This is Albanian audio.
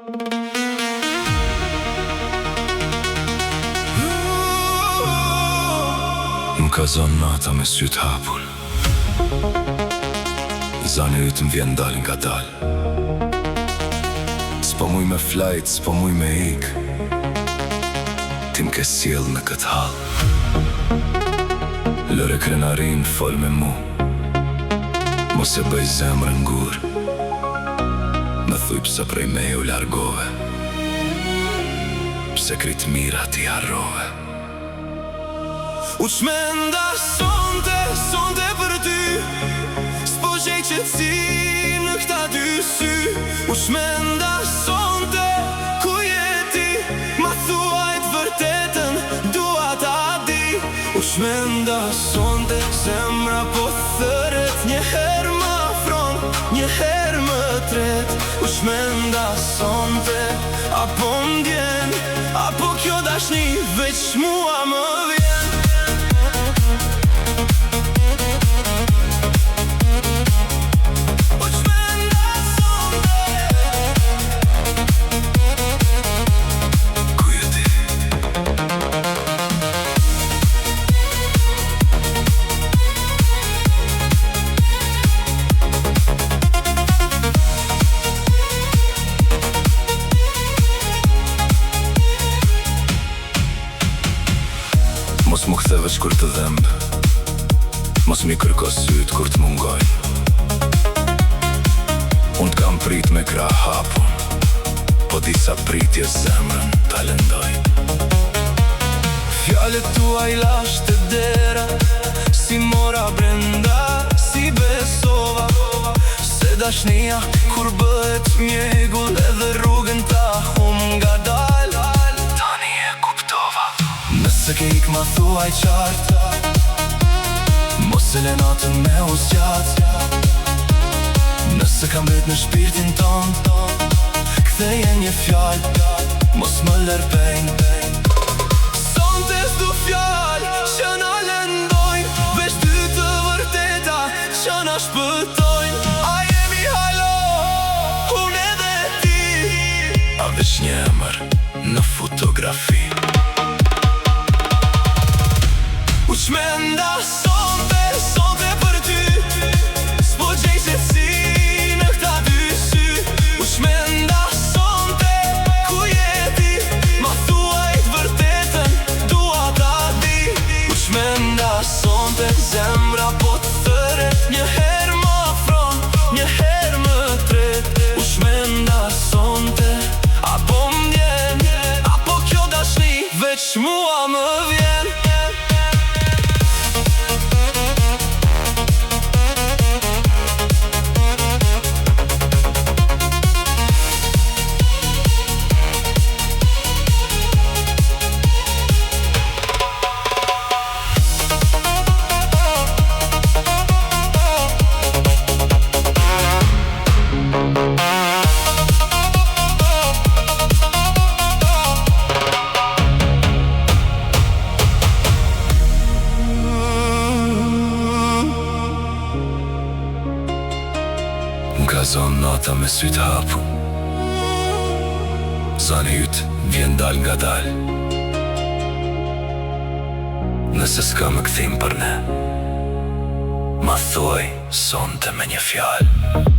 Më ka zonë nata me sytë hapur, zani ytë m'vjen dal nga dal. S'po muj me flajt, s'po muj me ik, ti m'ke sjell në këtë hall. Lëre krenarin fol me mu, mos e bëj zemrën gur, më thuj pse prej me u largove, pse krit mira ti harrove. U çmenda sonte për ty, s'po gjej qetësi në këta dy sy. U çmenda sonte, ku je ti, ma thuaj t'vërtetën, dua ta di. U çmenda sonte, zemra po thëret, një herë më afron, një herë më tret. U çmenda sonte, apo m'djen, apo kjo dashni veç mua më vjen. Mos mu ktheve që kur të dhemb, mos mi kërko syt kur të mungoj. Unë t'kam prit me krah hapun, po disa pritje zemrën t'a lëndoj. Fjallet tua i lash të dera, si mora brenda, si besova, se dashnia kur bëhet mjegull, edhe rrugën ta hum nga dal. Tani e kuptova, nëse ke ik ma thuaj qartë, mos e le natën me u zgjat. Nëse kam vet në shpirtin ton, ktheje një fjall, mos më lërpejn. Sonte s'du fjall që na lëndojnë, veç dy të vërteta që na shpëtojnë. A jemi halo, unë edhe ti, a veç një emër në fotografi. U çmenda sonte për ty, s'po gjej qetësi në këta dy sy. U çmenda sonte, ku je ti, ma thuaj t'vërtetën, dua ta di. U çmenda sonte, zemra po t'thëret, një herë më afron, një herë më tret. U çmenda sonte, apo m'djen, apo kjo dashni veç mua më vjen. M'ka zonë nata me sytë hapu, zani ytë vjen dal nga dal. Nëse s'ka më kthim për ne, ma thuaj sonte me një fjallë.